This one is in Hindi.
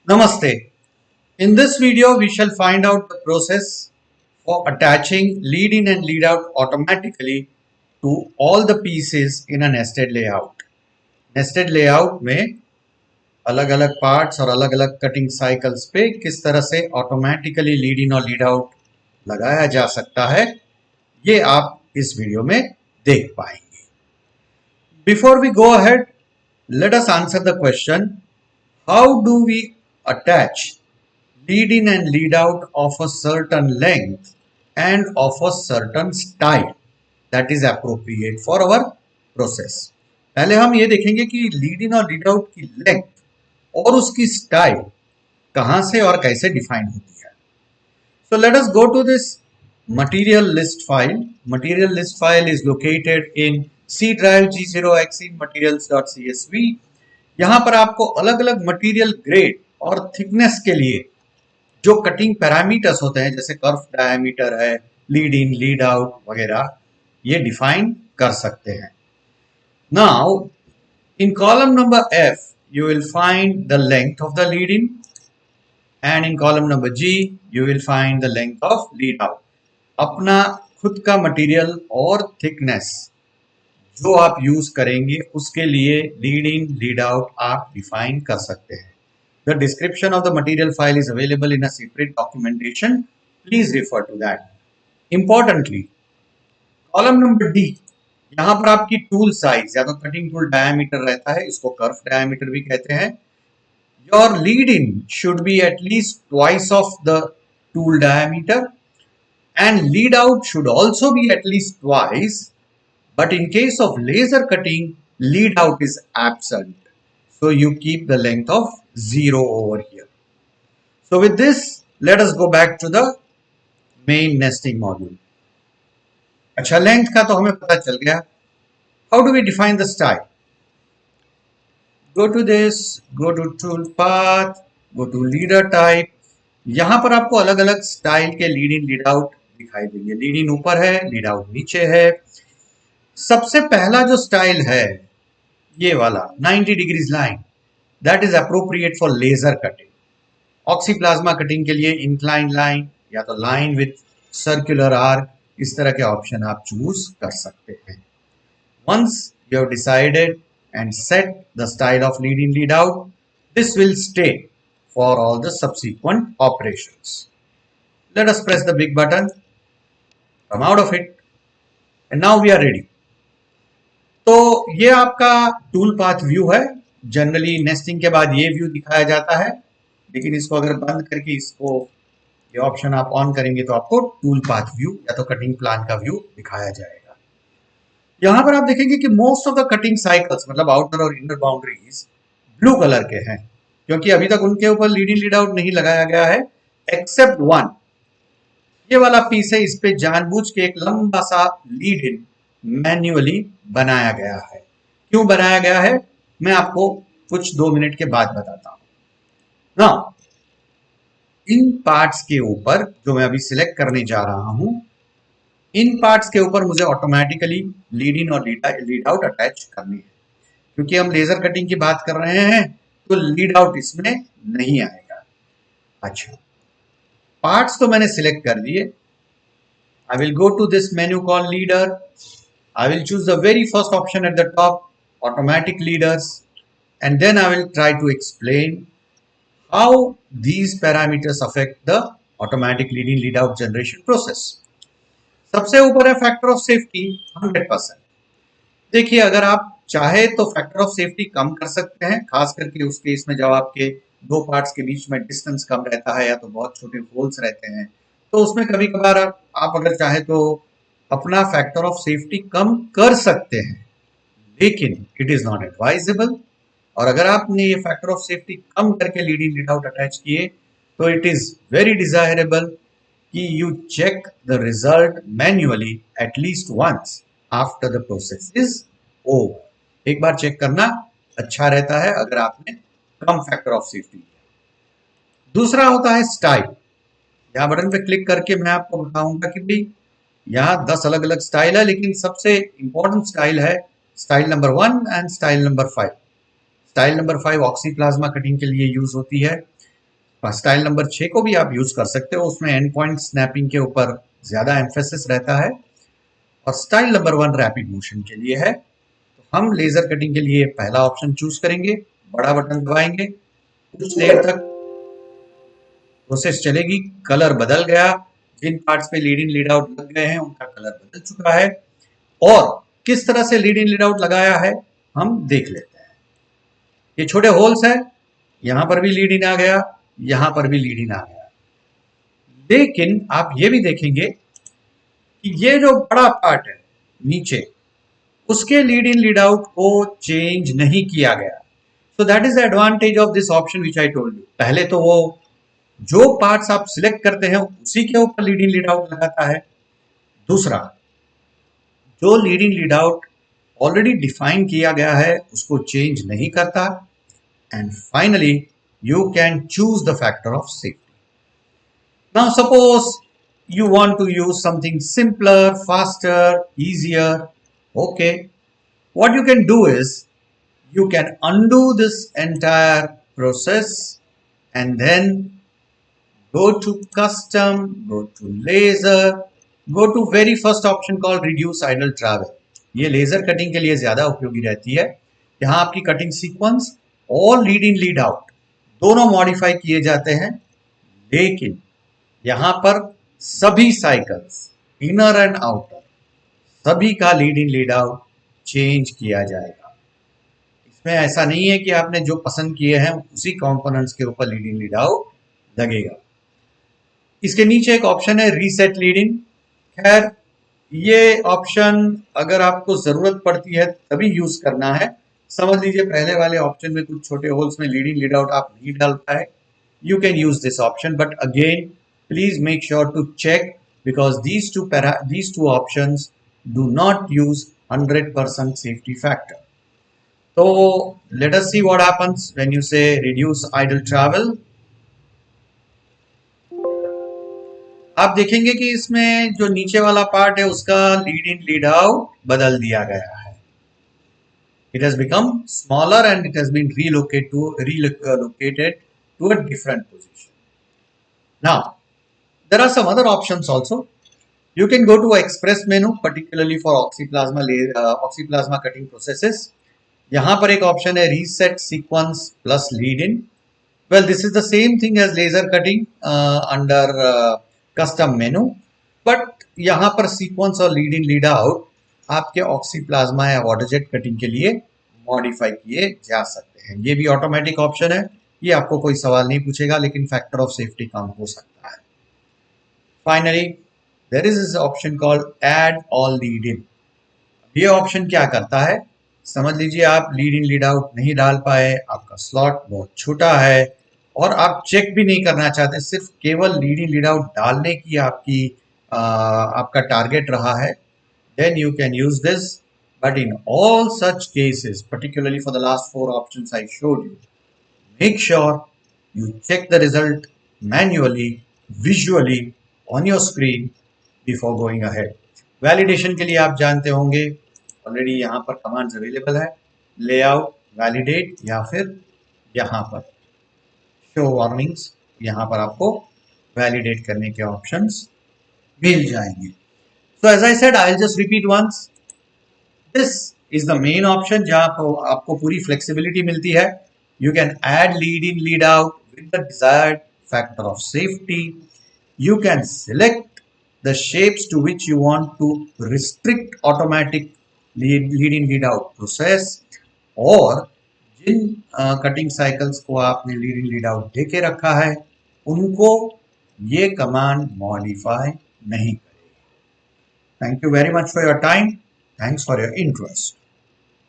Namaste. In this video, we shall find out the process for attaching lead in and lead out automatically to all the pieces in a nested layout. Nested layout में अलग अलग पार्ट्स और अलग अलग कटिंग साइकिल्स पे किस तरह से ऑटोमेटिकली लीड इन और लीड आउट लगाया जा सकता है, ये आप इस वीडियो में देख पाएंगे. Before we go ahead, let us answer the question, how do we attach lead in and lead out of a certain length and of a certain style that is appropriate for our process. पहले हम ये देखेंगे कि लीड इन और लीड आउट की लेंथ और उसकी स्टाइल कहां से और कैसे डिफाइन होती है. So let us go to this material list file. Material list file is located in C drive G0xe materials.csv. यहां पर आपको अलग अलग मटेरियल ग्रेड और थिकनेस के लिए जो कटिंग पैरामीटर्स होते हैं, जैसे कर्व डायमीटर है, लीड इन लीड आउट वगैरह, ये डिफाइन कर सकते हैं. Now in column number F you will find the length of the lead in, and in column number G you will find the length of lead out. अपना खुद का मटेरियल और थिकनेस जो आप यूज करेंगे उसके लिए लीड इन लीड आउट आप डिफाइन कर सकते हैं. The description of the material file is available in a separate documentation. Please refer to that. Importantly, column number D, यहाँ पर आपकी टूल साइज या तो कटिंग टूल डायमीटर रहता है, इसको कर्व डायमीटर भी कहते हैं. Your lead in should be at least twice of the tool diameter and lead out should also be at least twice, but in case of laser cutting, lead out is absent. So you keep the length of 0 over here. So with this, let us go back to the main nesting module. अच्छा, लेंथ का तो हमें पता चल गया. How do we define the style? Go to this, go to tool path, go to leader type. यहां पर आपको अलग अलग स्टाइल के लीड इन लीड आउट दिखाई देंगे. लीड इन ऊपर है, लीड आउट नीचे है. सबसे पहला जो स्टाइल है ये वाला 90 degrees line, that is appropriate for laser cutting. Oxy plasma cutting के लिए इंक्लाइन लाइन या तो लाइन विथ सर्कुलर आर्क, इस तरह के ऑप्शन आप चूज कर सकते हैं. Once you have decided and set the style of lead in lead out, this will stay for all the subsequent operations. Let us press the big button, come out of it, and now we are ready. तो ये आपका टूल पाथ व्यू है. जनरली नेस्टिंग के बाद ये व्यू दिखाया जाता है, लेकिन इसको अगर बंद करके इसको ये ऑप्शन आप ऑन करेंगे तो आपको टूल पाथ व्यू या तो कटिंग प्लान का व्यू दिखाया जाएगा. यहां पर आप देखेंगे कि most of the cutting cycles, मतलब आउटर और इनर बाउंड्रीज ब्लू कलर के हैं, क्योंकि अभी तक उनके ऊपर लीड इन लीड आउट नहीं लगाया गया है, एक्सेप्ट वन. ये वाला पीस है, इस पे जानबूझ के एक लंबा सा लीड इन मैन्युअली बनाया गया है. क्यों बनाया गया है मैं आपको कुछ 2 मिनट के बाद बताता हूं. नाउ इन पार्ट्स के ऊपर जो मैं अभी सिलेक्ट करने जा रहा हूं, इन पार्ट्स के ऊपर मुझे ऑटोमेटिकली लीड इन और लीड आउट अटैच करनी है. क्योंकि हम लेजर कटिंग की बात कर रहे हैं तो लीड आउट इसमें नहीं आएगा. अच्छा, पार्ट्स तो मैंने सिलेक्ट कर दिए. I will go to this menu called leader. I will choose the very first option at the top, automatic leaders, and then I will try to explain how these parameters affect the automatic lead in lead out generation process. सबसे ऊपर है फैक्टर ऑफ सेफ्टी 100%. देखिए, अगर आप चाहे तो फैक्टर ऑफ सेफ्टी कम कर सकते हैं, खास करके उस केस में जब आपके दो पार्ट्स के बीच में डिस्टेंस कम रहता है या तो बहुत छोटे होल्स रहते हैं, तो उसमें कभी कभार आप अगर चाहे तो अपना फैक्टर ऑफ सेफ्टी कम कर सकते हैं, लेकिन इट इज नॉट एडवाइजेबल. और अगर आपने ये फैक्टर ऑफ सेफ्टी कम करके lead in lead out attach किए तो इट इज वेरी डिजायरेबल कि you check the result manually at least once after the process is over. एक बार चेक करना अच्छा रहता है अगर आपने कम फैक्टर ऑफ सेफ्टी किया. दूसरा होता है स्टाइल. यहाँ बटन पे क्लिक करके मैं आपको बताऊंगा कि भाई यहाँ 10 अलग अलग स्टाइल है, लेकिन सबसे इंपॉर्टेंट स्टाइल है style number 1 and style number 5. Style number 5 oxy plasma cutting के लिए यूज होती है. स्टाइल नंबर 6 को भी आप यूज कर सकते हो, उसमें एंड पॉइंट स्नैपिंग के ऊपर ज्यादा एम्फेसिस रहता है। और स्टाइल नंबर 1 रैपिड मोशन के लिए है। तो हम लेजर कटिंग के लिए पहला ऑप्शन चूज करेंगे, बड़ा बटन दबाएंगे, कुछ देर तक प्रोसेस चलेगी, कलर बदल गया, जिन पार्ट्स पे लीड इन लीड आउट लग गए हैं उनका कलर बदल चुका है। और किस तरह से लीड इन लीड आउट लगाया है हम देख लेते हैं। ये छोटे होल्स है, यहां पर भी लीड इन आ गया, यहां पर भी लीड इन आ गया। लेकिन आप ये भी देखेंगे कि ये जो बड़ा पार्ट है नीचे, उसके लीड इन लीड आउट को चेंज नहीं किया गया। So that is the advantage of this option which I told you. पहले तो वो जो पार्ट्स आप सिलेक्ट करते हैं उसी के ऊपर लीड इन लीड आउट लगाता है। दूसरा, जो lead in lead out already define किया गया है उसको चेंज नहीं करता। And finally you can choose the factor of safety. Now suppose you want to use something simpler, faster, easier. Okay, what you can do is you can undo this entire process and then go to custom, go to laser, go to very first option called reduce idle travel. ये लेजर कटिंग के लिए ज्यादा उपयोगी रहती है। यहाँ आपकी कटिंग सीक्वेंस और लीड इन लीड आउट दोनों मॉडिफाई किए जाते हैं, लेकिन यहाँ पर सभी साइकिल्स इनर एंड आउटर सभी का lead in lead out change किया जाएगा। इसमें ऐसा नहीं है कि आपने जो पसंद किए हैं उसी कंपोनेंट्स के ऊपर लीड इन लीड आउट लगेगा। इसके नीचे एक ऑप्शन है रीसेट लीड इन। खैर, ये ऑप्शन अगर आपको जरूरत पड़ती है तभी यूज करना है। समझ लीजिए पहले वाले ऑप्शन में कुछ छोटे होल्स में लीड इन लीड आउट आप नहीं डाल पाए, you can use this option, but again please make sure to check because these two options do not use 100% safety factor. So let us see what happens when you say reduce idle travel. आप देखेंगे कि इसमें जो नीचे वाला पार्ट है उसका लीड इन लीड आउट बदल दिया गया है। It has become smaller and it has been relocated to a different position. Now, there are some other options also. You can go to express menu, particularly for oxyplasma cutting processes. यहाँ पर एक ऑप्शन है reset sequence plus lead in. Well, this is the same thing as laser cutting under custom menu, but यहाँ पर sequence और lead in lead out आपके ऑक्सीप्लाज्मा या वाटरजेट कटिंग के लिए मॉडिफाई किए जा सकते हैं। ये भी ऑटोमेटिक ऑप्शन है, ये आपको कोई सवाल नहीं पूछेगा, लेकिन फैक्टर ऑफ सेफ्टी कम हो सकता है। Finally there is this option called add all lead in. ये ऑप्शन क्या करता है, समझ लीजिए आप लीड इन लीड आउट नहीं डाल पाए, आपका स्लॉट बहुत छोटा है और आप चेक भी नहीं करना चाहते, सिर्फ केवल लीड इन लीड आउट डालने की आपका टारगेट रहा है, then you can use this. But in all such cases, particularly for the last 4 options I showed you, make sure you check the result manually, visually on your screen before going ahead. Validation के लिए आप जानते होंगे ऑलरेडी यहाँ पर कमांड्स अवेलेबल है, लेआउट, वैलिडेट या फिर यहाँ पर शो वार्निंग्स, यहाँ पर आपको वैलिडेट करने के ऑप्शंस मिल जाएंगे। So as I said, I'll just repeat once. This is the main option जहाँ आपको पूरी flexibility मिलती है. You can add lead in, lead out with the desired factor of safety. You can select the shapes to which you want to restrict automatic lead in, lead out process. और जिन कटिंग साइकिल्स को आपने lead in, lead out देके रखा है, उनको ये कमांड मॉडिफाई नहीं करेगी। Thank you very much for your time. Thanks for your interest.